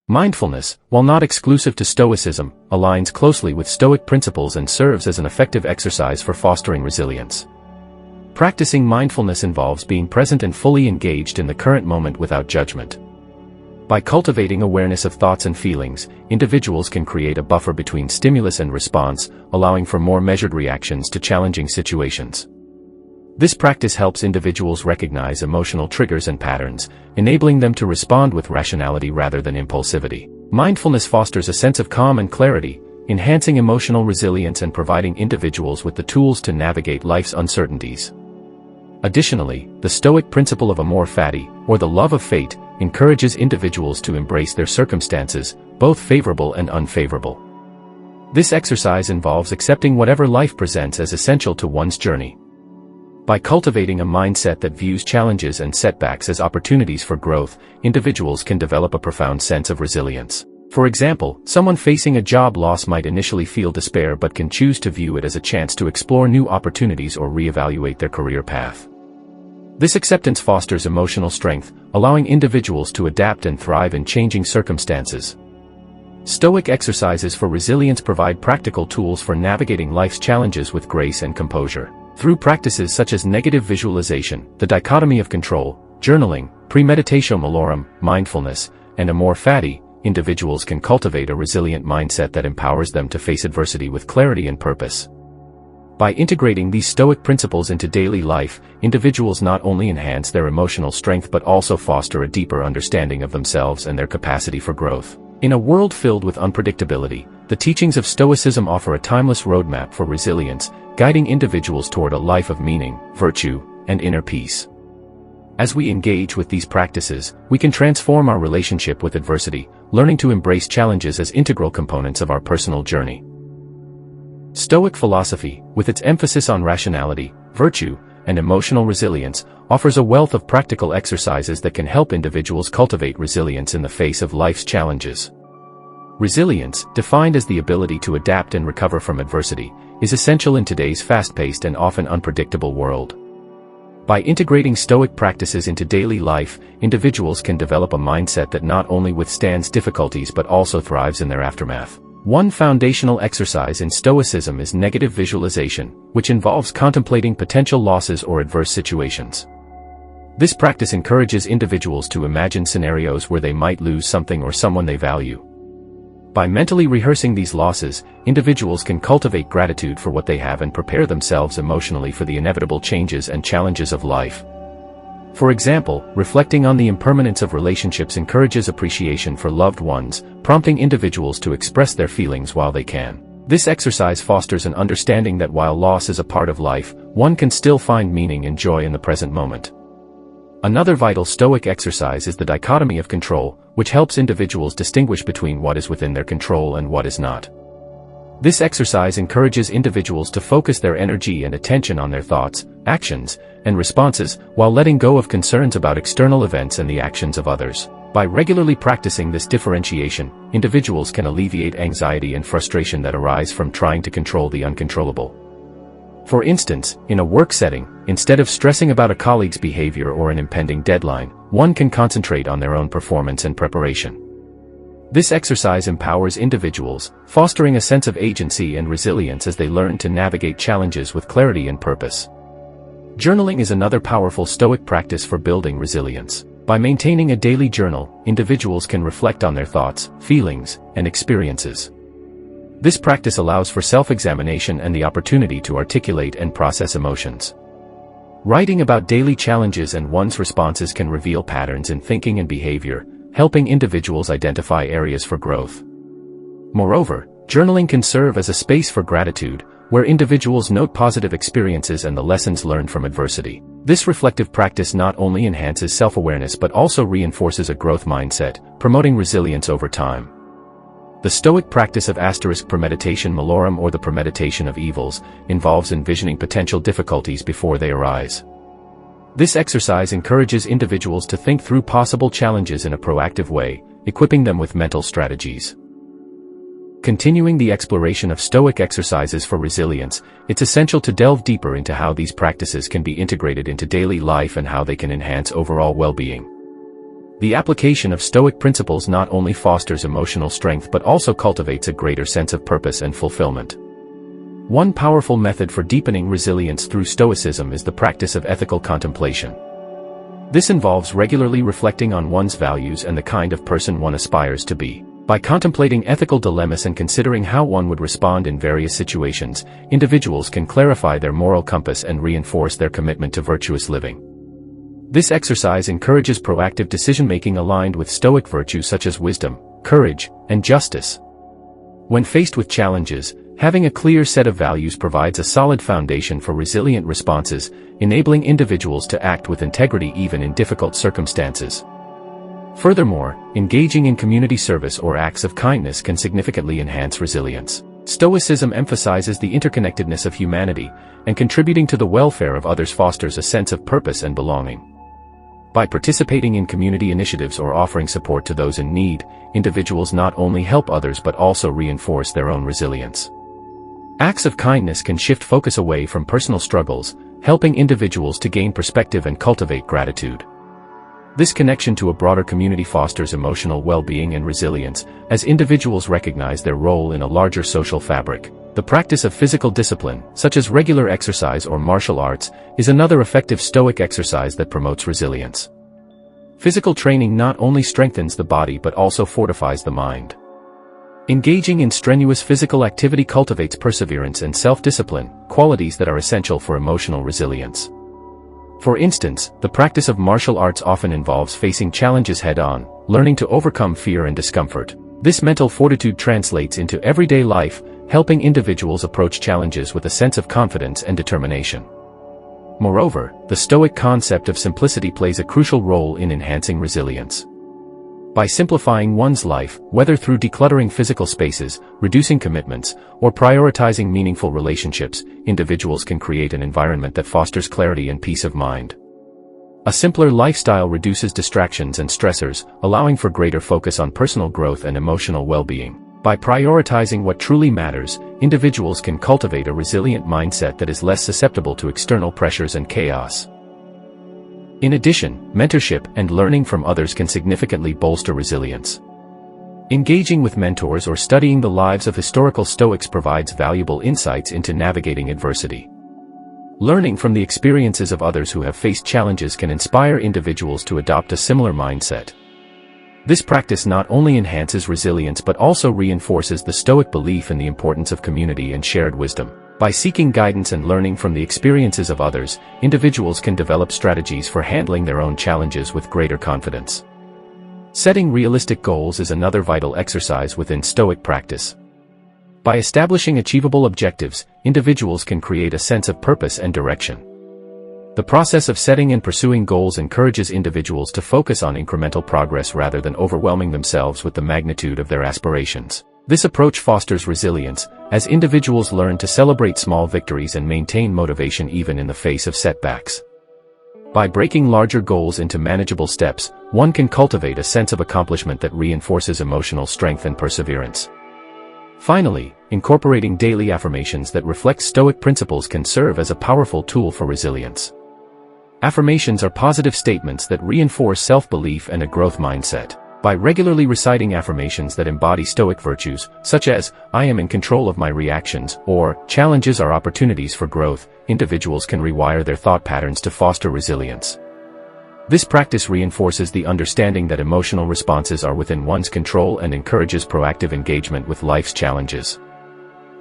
Mindfulness, while not exclusive to Stoicism, aligns closely with Stoic principles and serves as an effective exercise for fostering resilience. Practicing mindfulness involves being present and fully engaged in the current moment without judgment. By cultivating awareness of thoughts and feelings, individuals can create a buffer between stimulus and response, allowing for more measured reactions to challenging situations. This practice helps individuals recognize emotional triggers and patterns, enabling them to respond with rationality rather than impulsivity. Mindfulness fosters a sense of calm and clarity, enhancing emotional resilience and providing individuals with the tools to navigate life's uncertainties. Additionally, the Stoic principle of amor fati, or the love of fate, encourages individuals to embrace their circumstances, both favorable and unfavorable. This exercise involves accepting whatever life presents as essential to one's journey. By cultivating a mindset that views challenges and setbacks as opportunities for growth, individuals can develop a profound sense of resilience. For example, someone facing a job loss might initially feel despair but can choose to view it as a chance to explore new opportunities or reevaluate their career path. This acceptance fosters emotional strength, allowing individuals to adapt and thrive in changing circumstances. Stoic exercises for resilience provide practical tools for navigating life's challenges with grace and composure. Through practices such as negative visualization, the dichotomy of control, journaling, premeditatio malorum, mindfulness, and amor fati, individuals can cultivate a resilient mindset that empowers them to face adversity with clarity and purpose. By integrating these Stoic principles into daily life, individuals not only enhance their emotional strength but also foster a deeper understanding of themselves and their capacity for growth. In a world filled with unpredictability, the teachings of Stoicism offer a timeless roadmap for resilience, guiding individuals toward a life of meaning, virtue, and inner peace. As we engage with these practices, we can transform our relationship with adversity, learning to embrace challenges as integral components of our personal journey. Stoic philosophy, with its emphasis on rationality, virtue, and emotional resilience, offers a wealth of practical exercises that can help individuals cultivate resilience in the face of life's challenges. Resilience, defined as the ability to adapt and recover from adversity, is essential in today's fast-paced and often unpredictable world. By integrating Stoic practices into daily life, individuals can develop a mindset that not only withstands difficulties but also thrives in their aftermath. One foundational exercise in Stoicism is negative visualization, which involves contemplating potential losses or adverse situations. This practice encourages individuals to imagine scenarios where they might lose something or someone they value. By mentally rehearsing these losses, individuals can cultivate gratitude for what they have and prepare themselves emotionally for the inevitable changes and challenges of life. For example, reflecting on the impermanence of relationships encourages appreciation for loved ones, prompting individuals to express their feelings while they can. This exercise fosters an understanding that while loss is a part of life, one can still find meaning and joy in the present moment. Another vital Stoic exercise is the dichotomy of control, which helps individuals distinguish between what is within their control and what is not. This exercise encourages individuals to focus their energy and attention on their thoughts, actions, and responses, while letting go of concerns about external events and the actions of others. By regularly practicing this differentiation, individuals can alleviate anxiety and frustration that arise from trying to control the uncontrollable. For instance, in a work setting, instead of stressing about a colleague's behavior or an impending deadline, one can concentrate on their own performance and preparation. This exercise empowers individuals, fostering a sense of agency and resilience as they learn to navigate challenges with clarity and purpose. Journaling is another powerful Stoic practice for building resilience. By maintaining a daily journal, individuals can reflect on their thoughts, feelings, and experiences. This practice allows for self-examination and the opportunity to articulate and process emotions. Writing about daily challenges and one's responses can reveal patterns in thinking and behavior, helping individuals identify areas for growth. Moreover, journaling can serve as a space for gratitude, where individuals note positive experiences and the lessons learned from adversity. This reflective practice not only enhances self-awareness but also reinforces a growth mindset, promoting resilience over time. The Stoic practice of premeditation malorum, or the premeditation of evils, involves envisioning potential difficulties before they arise. This exercise encourages individuals to think through possible challenges in a proactive way, equipping them with mental strategies. Continuing the exploration of Stoic exercises for resilience, it's essential to delve deeper into how these practices can be integrated into daily life and how they can enhance overall well-being. The application of Stoic principles not only fosters emotional strength but also cultivates a greater sense of purpose and fulfillment. One powerful method for deepening resilience through Stoicism is the practice of ethical contemplation. This involves regularly reflecting on one's values and the kind of person one aspires to be. By contemplating ethical dilemmas and considering how one would respond in various situations, individuals can clarify their moral compass and reinforce their commitment to virtuous living. This exercise encourages proactive decision-making aligned with Stoic virtues such as wisdom, courage, and justice. When faced with challenges, having a clear set of values provides a solid foundation for resilient responses, enabling individuals to act with integrity even in difficult circumstances. Furthermore, engaging in community service or acts of kindness can significantly enhance resilience. Stoicism emphasizes the interconnectedness of humanity, and contributing to the welfare of others fosters a sense of purpose and belonging. By participating in community initiatives or offering support to those in need, individuals not only help others but also reinforce their own resilience. Acts of kindness can shift focus away from personal struggles, helping individuals to gain perspective and cultivate gratitude. This connection to a broader community fosters emotional well-being and resilience, as individuals recognize their role in a larger social fabric. The practice of physical discipline, such as regular exercise or martial arts, is another effective Stoic exercise that promotes resilience. Physical training not only strengthens the body but also fortifies the mind. Engaging in strenuous physical activity cultivates perseverance and self-discipline, qualities that are essential for emotional resilience. For instance, the practice of martial arts often involves facing challenges head-on, learning to overcome fear and discomfort. This mental fortitude translates into everyday life, helping individuals approach challenges with a sense of confidence and determination. Moreover, the Stoic concept of simplicity plays a crucial role in enhancing resilience. By simplifying one's life, whether through decluttering physical spaces, reducing commitments, or prioritizing meaningful relationships, individuals can create an environment that fosters clarity and peace of mind. A simpler lifestyle reduces distractions and stressors, allowing for greater focus on personal growth and emotional well-being. By prioritizing what truly matters, individuals can cultivate a resilient mindset that is less susceptible to external pressures and chaos. In addition, mentorship and learning from others can significantly bolster resilience. Engaging with mentors or studying the lives of historical Stoics provides valuable insights into navigating adversity. Learning from the experiences of others who have faced challenges can inspire individuals to adopt a similar mindset. This practice not only enhances resilience but also reinforces the Stoic belief in the importance of community and shared wisdom. By seeking guidance and learning from the experiences of others, individuals can develop strategies for handling their own challenges with greater confidence. Setting realistic goals is another vital exercise within Stoic practice. By establishing achievable objectives, individuals can create a sense of purpose and direction. The process of setting and pursuing goals encourages individuals to focus on incremental progress rather than overwhelming themselves with the magnitude of their aspirations. This approach fosters resilience, as individuals learn to celebrate small victories and maintain motivation even in the face of setbacks. By breaking larger goals into manageable steps, one can cultivate a sense of accomplishment that reinforces emotional strength and perseverance. Finally, incorporating daily affirmations that reflect Stoic principles can serve as a powerful tool for resilience. Affirmations are positive statements that reinforce self-belief and a growth mindset. By regularly reciting affirmations that embody Stoic virtues, such as, "I am in control of my reactions," or, "Challenges are opportunities for growth," individuals can rewire their thought patterns to foster resilience. This practice reinforces the understanding that emotional responses are within one's control and encourages proactive engagement with life's challenges.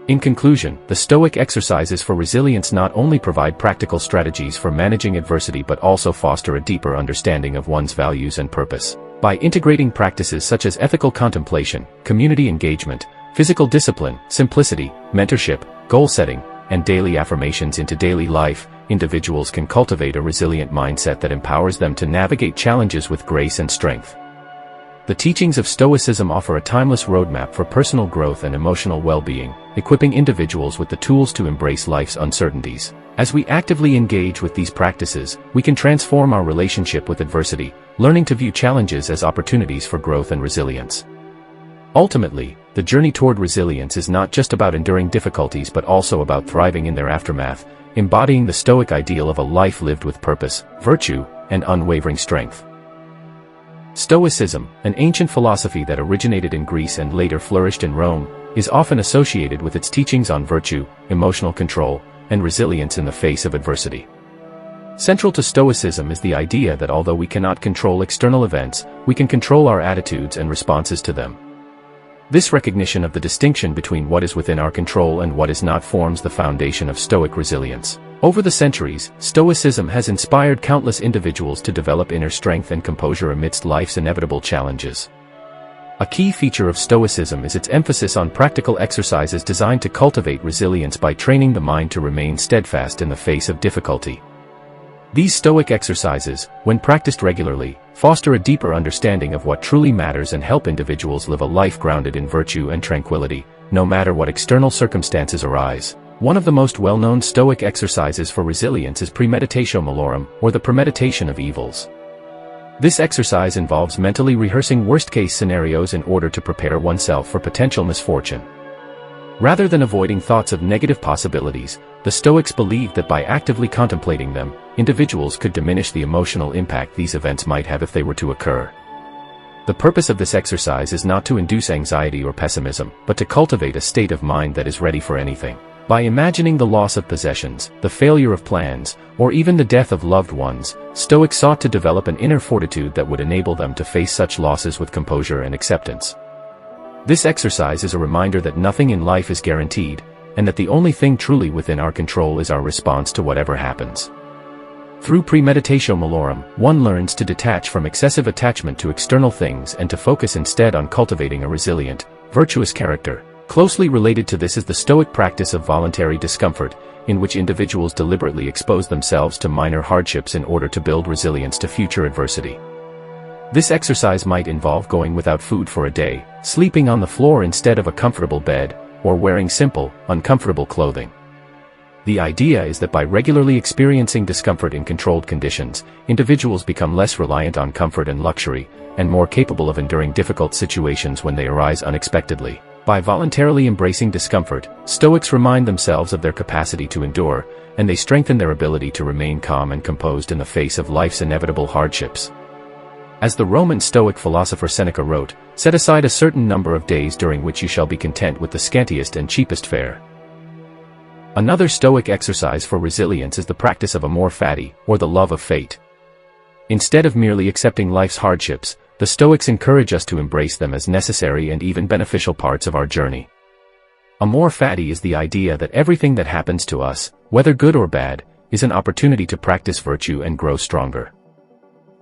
In conclusion, the Stoic exercises for resilience not only provide practical strategies for managing adversity but also foster a deeper understanding of one's values and purpose. By integrating practices such as ethical contemplation, community engagement, physical discipline, simplicity, mentorship, goal setting, and daily affirmations into daily life, individuals can cultivate a resilient mindset that empowers them to navigate challenges with grace and strength. The teachings of Stoicism offer a timeless roadmap for personal growth and emotional well-being, equipping individuals with the tools to embrace life's uncertainties. As we actively engage with these practices, we can transform our relationship with adversity, learning to view challenges as opportunities for growth and resilience. Ultimately, the journey toward resilience is not just about enduring difficulties but also about thriving in their aftermath, embodying the Stoic ideal of a life lived with purpose, virtue, and unwavering strength. Stoicism, an ancient philosophy that originated in Greece and later flourished in Rome, is often associated with its teachings on virtue, emotional control, and resilience in the face of adversity. Central to Stoicism is the idea that although we cannot control external events, we can control our attitudes and responses to them. This recognition of the distinction between what is within our control and what is not forms the foundation of Stoic resilience. Over the centuries, Stoicism has inspired countless individuals to develop inner strength and composure amidst life's inevitable challenges. A key feature of Stoicism is its emphasis on practical exercises designed to cultivate resilience by training the mind to remain steadfast in the face of difficulty. These Stoic exercises, when practiced regularly, foster a deeper understanding of what truly matters and help individuals live a life grounded in virtue and tranquility, no matter what external circumstances arise. One of the most well-known Stoic exercises for resilience is premeditatio malorum, or the premeditation of evils. This exercise involves mentally rehearsing worst-case scenarios in order to prepare oneself for potential misfortune. Rather than avoiding thoughts of negative possibilities, the Stoics believed that by actively contemplating them, individuals could diminish the emotional impact these events might have if they were to occur. The purpose of this exercise is not to induce anxiety or pessimism, but to cultivate a state of mind that is ready for anything. By imagining the loss of possessions, the failure of plans, or even the death of loved ones, Stoics sought to develop an inner fortitude that would enable them to face such losses with composure and acceptance. This exercise is a reminder that nothing in life is guaranteed, and that the only thing truly within our control is our response to whatever happens. Through premeditatio malorum, one learns to detach from excessive attachment to external things and to focus instead on cultivating a resilient, virtuous character. Closely related to this is the Stoic practice of voluntary discomfort, in which individuals deliberately expose themselves to minor hardships in order to build resilience to future adversity. This exercise might involve going without food for a day, sleeping on the floor instead of a comfortable bed, or wearing simple, uncomfortable clothing. The idea is that by regularly experiencing discomfort in controlled conditions, individuals become less reliant on comfort and luxury, and more capable of enduring difficult situations when they arise unexpectedly. By voluntarily embracing discomfort, Stoics remind themselves of their capacity to endure, and they strengthen their ability to remain calm and composed in the face of life's inevitable hardships. As the Roman Stoic philosopher Seneca wrote, "Set aside a certain number of days during which you shall be content with the scantiest and cheapest fare." Another Stoic exercise for resilience is the practice of amor fati, or the love of fate. Instead of merely accepting life's hardships, the Stoics encourage us to embrace them as necessary and even beneficial parts of our journey. Amor fati is the idea that everything that happens to us, whether good or bad, is an opportunity to practice virtue and grow stronger.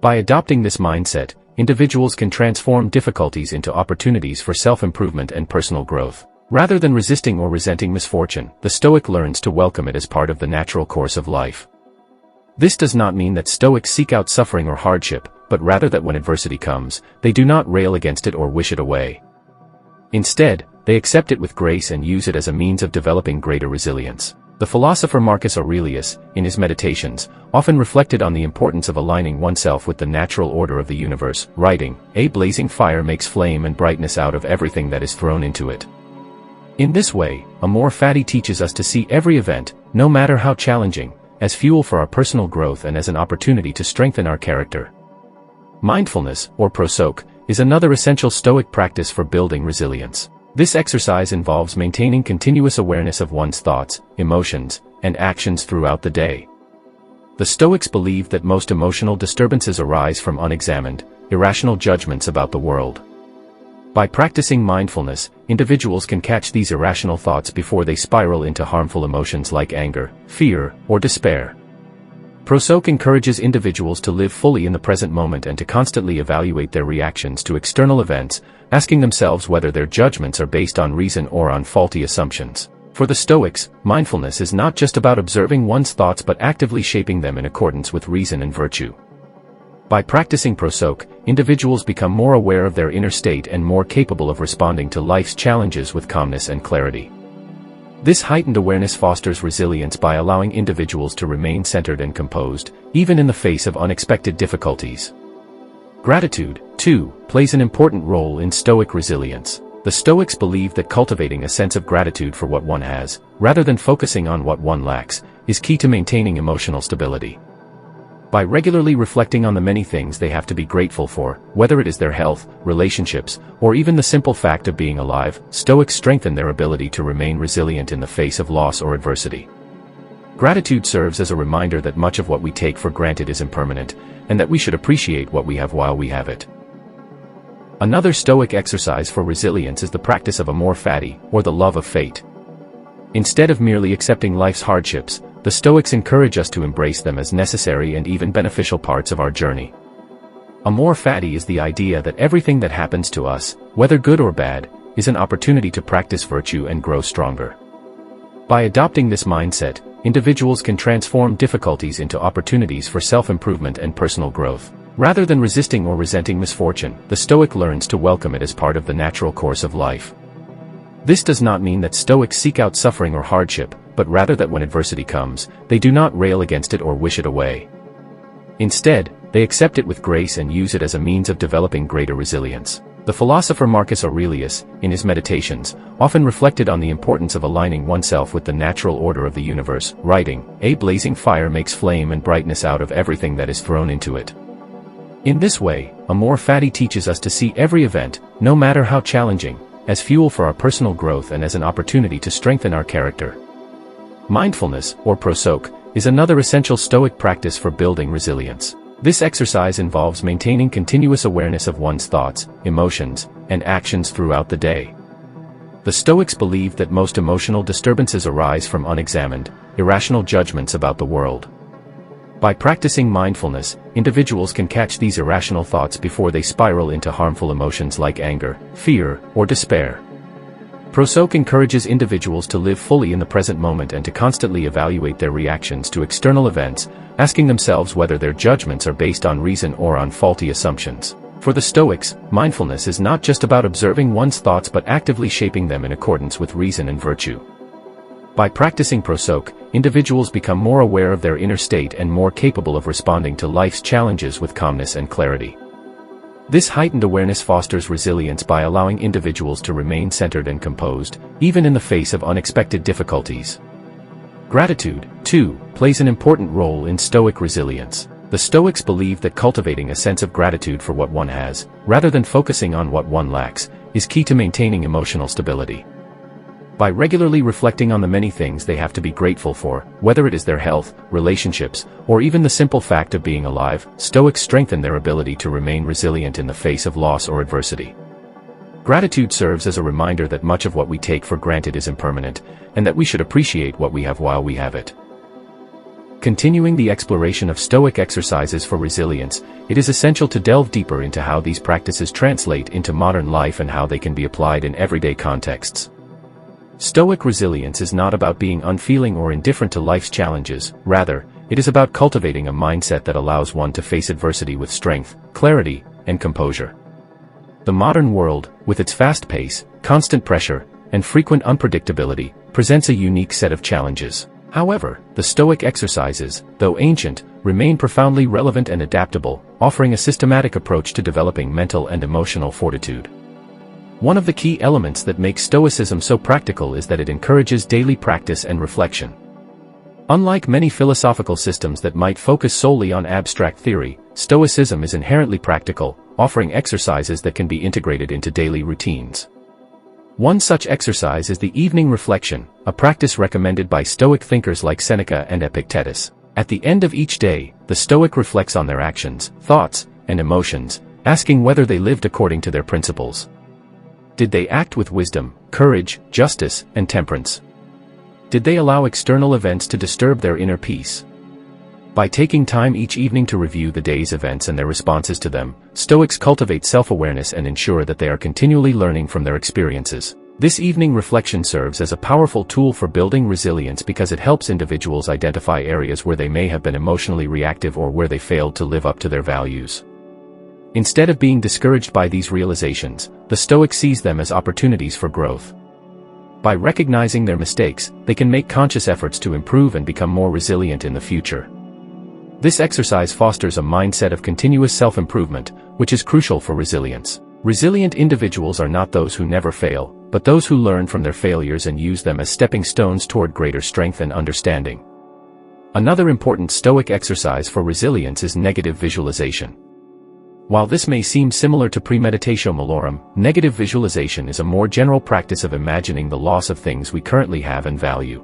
By adopting this mindset, individuals can transform difficulties into opportunities for self-improvement and personal growth. Rather than resisting or resenting misfortune, the Stoic learns to welcome it as part of the natural course of life. This does not mean that Stoics seek out suffering or hardship, but rather that when adversity comes, they do not rail against it or wish it away. Instead, they accept it with grace and use it as a means of developing greater resilience. The philosopher Marcus Aurelius, in his Meditations, often reflected on the importance of aligning oneself with the natural order of the universe, writing, "A blazing fire makes flame and brightness out of everything that is thrown into it." In this way, amor fati teaches us to see every event, no matter how challenging, as fuel for our personal growth and as an opportunity to strengthen our character. Mindfulness, or prosoke, is another essential Stoic practice for building resilience. This exercise involves maintaining continuous awareness of one's thoughts, emotions, and actions throughout the day. The Stoics believe that most emotional disturbances arise from unexamined, irrational judgments about the world. By practicing mindfulness, individuals can catch these irrational thoughts before they spiral into harmful emotions like anger, fear, or despair. Prosoke encourages individuals to live fully in the present moment and to constantly evaluate their reactions to external events, asking themselves whether their judgments are based on reason or on faulty assumptions. For the Stoics, mindfulness is not just about observing one's thoughts but actively shaping them in accordance with reason and virtue. By practicing prosoke, individuals become more aware of their inner state and more capable of responding to life's challenges with calmness and clarity. This heightened awareness fosters resilience by allowing individuals to remain centered and composed, even in the face of unexpected difficulties. Gratitude, too, plays an important role in Stoic resilience. The Stoics believe that cultivating a sense of gratitude for what one has, rather than focusing on what one lacks, is key to maintaining emotional stability. By regularly reflecting on the many things they have to be grateful for, whether it is their health, relationships, or even the simple fact of being alive, Stoics strengthen their ability to remain resilient in the face of loss or adversity. Gratitude serves as a reminder that much of what we take for granted is impermanent, and that we should appreciate what we have while we have it. Another Stoic exercise for resilience is the practice of amor fati, or the love of fate. Instead of merely accepting life's hardships, the Stoics encourage us to embrace them as necessary and even beneficial parts of our journey. Amor fati is the idea that everything that happens to us, whether good or bad, is an opportunity to practice virtue and grow stronger. By adopting this mindset, individuals can transform difficulties into opportunities for self-improvement and personal growth. Rather than resisting or resenting misfortune, the Stoic learns to welcome it as part of the natural course of life. This does not mean that Stoics seek out suffering or hardship, but rather that when adversity comes, they do not rail against it or wish it away. Instead, they accept it with grace and use it as a means of developing greater resilience. The philosopher Marcus Aurelius, in his Meditations, often reflected on the importance of aligning oneself with the natural order of the universe, writing, "A blazing fire makes flame and brightness out of everything that is thrown into it." In this way, amor fati teaches us to see every event, no matter how challenging, as fuel for our personal growth and as an opportunity to strengthen our character. Mindfulness, or prosoke, is another essential Stoic practice for building resilience. This exercise involves maintaining continuous awareness of one's thoughts, emotions, and actions throughout the day. The Stoics believe that most emotional disturbances arise from unexamined, irrational judgments about the world. By practicing mindfulness, individuals can catch these irrational thoughts before they spiral into harmful emotions like anger, fear, or despair. Prosoke encourages individuals to live fully in the present moment and to constantly evaluate their reactions to external events, asking themselves whether their judgments are based on reason or on faulty assumptions. For the Stoics, mindfulness is not just about observing one's thoughts but actively shaping them in accordance with reason and virtue. By practicing prosoke, individuals become more aware of their inner state and more capable of responding to life's challenges with calmness and clarity. This heightened awareness fosters resilience by allowing individuals to remain centered and composed, even in the face of unexpected difficulties. Gratitude, too, plays an important role in Stoic resilience. The Stoics believe that cultivating a sense of gratitude for what one has, rather than focusing on what one lacks, is key to maintaining emotional stability. By regularly reflecting on the many things they have to be grateful for, whether it is their health, relationships, or even the simple fact of being alive, Stoics strengthen their ability to remain resilient in the face of loss or adversity. Gratitude serves as a reminder that much of what we take for granted is impermanent, and that we should appreciate what we have while we have it. Continuing the exploration of Stoic exercises for resilience, it is essential to delve deeper into how these practices translate into modern life and how they can be applied in everyday contexts. Stoic resilience is not about being unfeeling or indifferent to life's challenges, rather, it is about cultivating a mindset that allows one to face adversity with strength, clarity, and composure. The modern world, with its fast pace, constant pressure, and frequent unpredictability, presents a unique set of challenges. However, the Stoic exercises, though ancient, remain profoundly relevant and adaptable, offering a systematic approach to developing mental and emotional fortitude. One of the key elements that makes Stoicism so practical is that it encourages daily practice and reflection. Unlike many philosophical systems that might focus solely on abstract theory, Stoicism is inherently practical, offering exercises that can be integrated into daily routines. One such exercise is the evening reflection, a practice recommended by Stoic thinkers like Seneca and Epictetus. At the end of each day, the Stoic reflects on their actions, thoughts, and emotions, asking whether they lived according to their principles. Did they act with wisdom, courage, justice, and temperance? Did they allow external events to disturb their inner peace? By taking time each evening to review the day's events and their responses to them, Stoics cultivate self-awareness and ensure that they are continually learning from their experiences. This evening reflection serves as a powerful tool for building resilience because it helps individuals identify areas where they may have been emotionally reactive or where they failed to live up to their values. Instead of being discouraged by these realizations, the Stoic sees them as opportunities for growth. By recognizing their mistakes, they can make conscious efforts to improve and become more resilient in the future. This exercise fosters a mindset of continuous self-improvement, which is crucial for resilience. Resilient individuals are not those who never fail, but those who learn from their failures and use them as stepping stones toward greater strength and understanding. Another important Stoic exercise for resilience is negative visualization. While this may seem similar to premeditatio malorum, negative visualization is a more general practice of imagining the loss of things we currently have and value.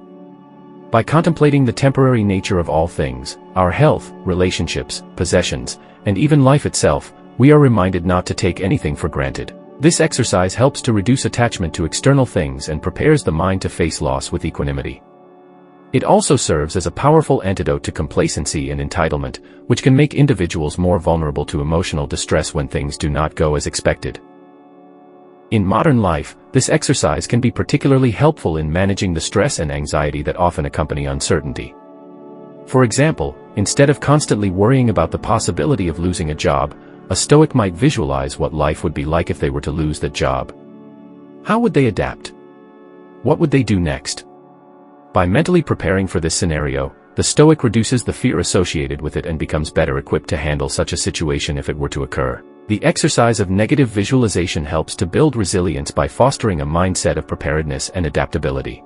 By contemplating the temporary nature of all things, our health, relationships, possessions, and even life itself, we are reminded not to take anything for granted. This exercise helps to reduce attachment to external things and prepares the mind to face loss with equanimity. It also serves as a powerful antidote to complacency and entitlement, which can make individuals more vulnerable to emotional distress when things do not go as expected. In modern life, this exercise can be particularly helpful in managing the stress and anxiety that often accompany uncertainty. For example, instead of constantly worrying about the possibility of losing a job, a Stoic might visualize what life would be like if they were to lose that job. How would they adapt? What would they do next? By mentally preparing for this scenario, the Stoic reduces the fear associated with it and becomes better equipped to handle such a situation if it were to occur. The exercise of negative visualization helps to build resilience by fostering a mindset of preparedness and adaptability.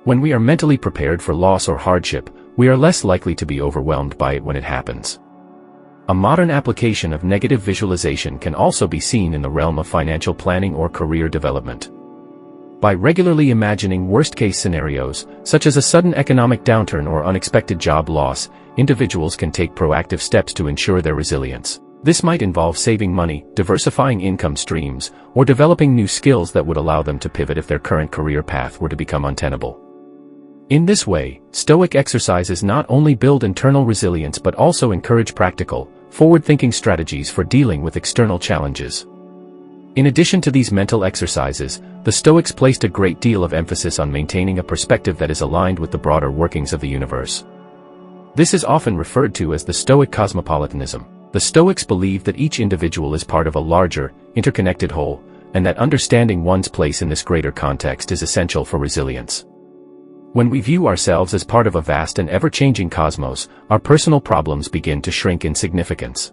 When we are mentally prepared for loss or hardship, we are less likely to be overwhelmed by it when it happens. A modern application of negative visualization can also be seen in the realm of financial planning or career development. By regularly imagining worst-case scenarios, such as a sudden economic downturn or unexpected job loss, individuals can take proactive steps to ensure their resilience. This might involve saving money, diversifying income streams, or developing new skills that would allow them to pivot if their current career path were to become untenable. In this way, Stoic exercises not only build internal resilience but also encourage practical, forward-thinking strategies for dealing with external challenges. In addition to these mental exercises, the Stoics placed a great deal of emphasis on maintaining a perspective that is aligned with the broader workings of the universe. This is often referred to as the Stoic cosmopolitanism. The Stoics believe that each individual is part of a larger, interconnected whole, and that understanding one's place in this greater context is essential for resilience. When we view ourselves as part of a vast and ever-changing cosmos, our personal problems begin to shrink in significance.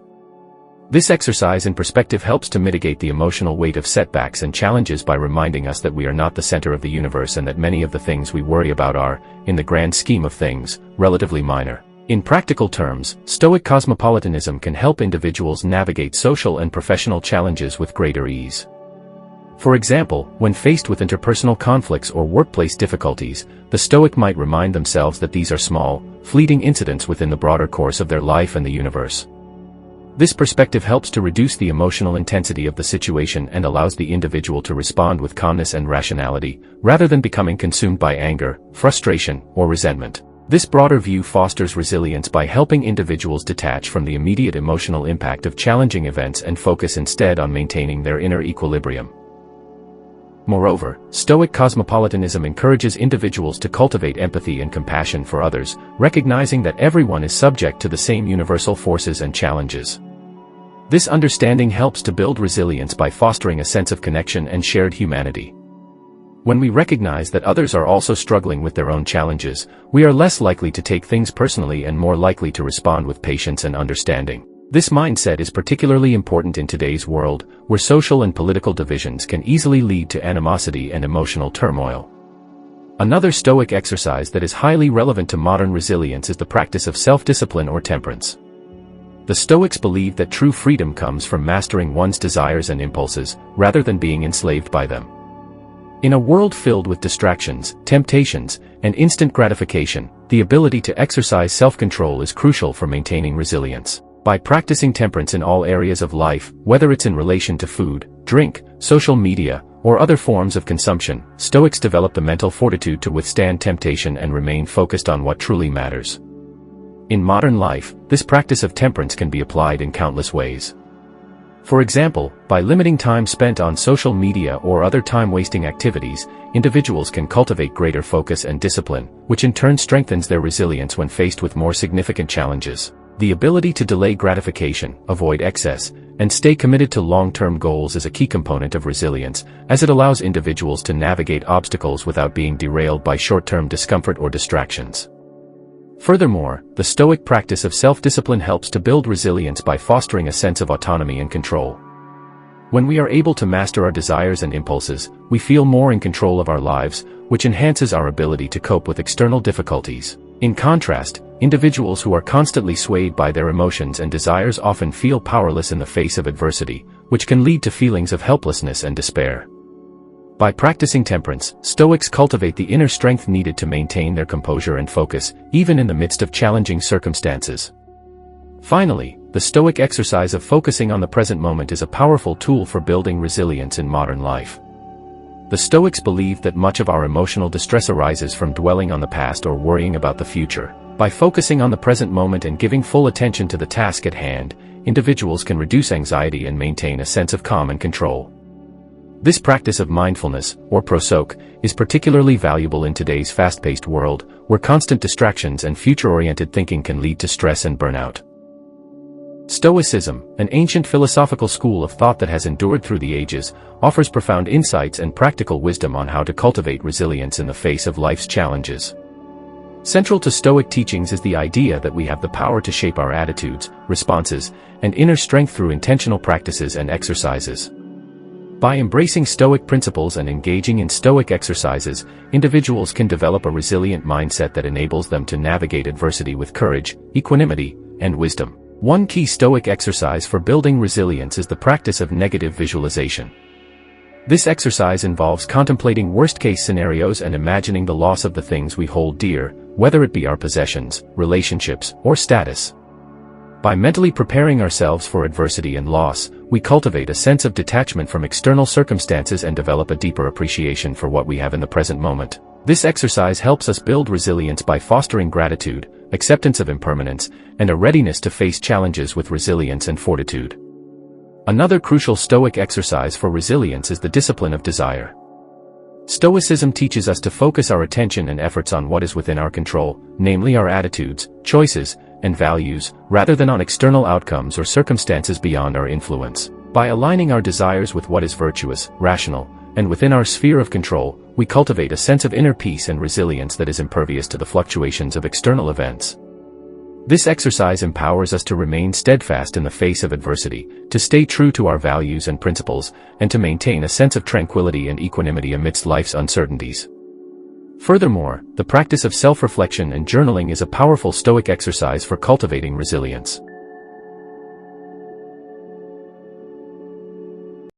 This exercise in perspective helps to mitigate the emotional weight of setbacks and challenges by reminding us that we are not the center of the universe and that many of the things we worry about are, in the grand scheme of things, relatively minor. In practical terms, Stoic cosmopolitanism can help individuals navigate social and professional challenges with greater ease. For example, when faced with interpersonal conflicts or workplace difficulties, the Stoic might remind themselves that these are small, fleeting incidents within the broader course of their life and the universe. This perspective helps to reduce the emotional intensity of the situation and allows the individual to respond with calmness and rationality, rather than becoming consumed by anger, frustration, or resentment. This broader view fosters resilience by helping individuals detach from the immediate emotional impact of challenging events and focus instead on maintaining their inner equilibrium. Moreover, Stoic cosmopolitanism encourages individuals to cultivate empathy and compassion for others, recognizing that everyone is subject to the same universal forces and challenges. This understanding helps to build resilience by fostering a sense of connection and shared humanity. When we recognize that others are also struggling with their own challenges, we are less likely to take things personally and more likely to respond with patience and understanding. This mindset is particularly important in today's world, where social and political divisions can easily lead to animosity and emotional turmoil. Another Stoic exercise that is highly relevant to modern resilience is the practice of self-discipline or temperance. The Stoics believe that true freedom comes from mastering one's desires and impulses, rather than being enslaved by them. In a world filled with distractions, temptations, and instant gratification, the ability to exercise self-control is crucial for maintaining resilience. By practicing temperance in all areas of life, whether it's in relation to food, drink, social media, or other forms of consumption, Stoics develop the mental fortitude to withstand temptation and remain focused on what truly matters. In modern life, this practice of temperance can be applied in countless ways. For example, by limiting time spent on social media or other time-wasting activities, individuals can cultivate greater focus and discipline, which in turn strengthens their resilience when faced with more significant challenges. The ability to delay gratification, avoid excess, and stay committed to long-term goals is a key component of resilience, as it allows individuals to navigate obstacles without being derailed by short-term discomfort or distractions. Furthermore, the Stoic practice of self-discipline helps to build resilience by fostering a sense of autonomy and control. When we are able to master our desires and impulses, we feel more in control of our lives, which enhances our ability to cope with external difficulties. In contrast, individuals who are constantly swayed by their emotions and desires often feel powerless in the face of adversity, which can lead to feelings of helplessness and despair. By practicing temperance, Stoics cultivate the inner strength needed to maintain their composure and focus, even in the midst of challenging circumstances. Finally, the Stoic exercise of focusing on the present moment is a powerful tool for building resilience in modern life. The Stoics believe that much of our emotional distress arises from dwelling on the past or worrying about the future. By focusing on the present moment and giving full attention to the task at hand, individuals can reduce anxiety and maintain a sense of calm and control. This practice of mindfulness, or prosoc, is particularly valuable in today's fast-paced world, where constant distractions and future-oriented thinking can lead to stress and burnout. Stoicism, an ancient philosophical school of thought that has endured through the ages, offers profound insights and practical wisdom on how to cultivate resilience in the face of life's challenges. Central to Stoic teachings is the idea that we have the power to shape our attitudes, responses, and inner strength through intentional practices and exercises. By embracing Stoic principles and engaging in Stoic exercises, individuals can develop a resilient mindset that enables them to navigate adversity with courage, equanimity, and wisdom. One key Stoic exercise for building resilience is the practice of negative visualization. This exercise involves contemplating worst-case scenarios and imagining the loss of the things we hold dear, whether it be our possessions, relationships, or status. By mentally preparing ourselves for adversity and loss, we cultivate a sense of detachment from external circumstances and develop a deeper appreciation for what we have in the present moment. This exercise helps us build resilience by fostering gratitude, acceptance of impermanence, and a readiness to face challenges with resilience and fortitude. Another crucial Stoic exercise for resilience is the discipline of desire. Stoicism teaches us to focus our attention and efforts on what is within our control, namely our attitudes, choices, and values, rather than on external outcomes or circumstances beyond our influence. By aligning our desires with what is virtuous, rational, and within our sphere of control, we cultivate a sense of inner peace and resilience that is impervious to the fluctuations of external events. This exercise empowers us to remain steadfast in the face of adversity, to stay true to our values and principles, and to maintain a sense of tranquility and equanimity amidst life's uncertainties. Furthermore, the practice of self-reflection and journaling is a powerful Stoic exercise for cultivating resilience.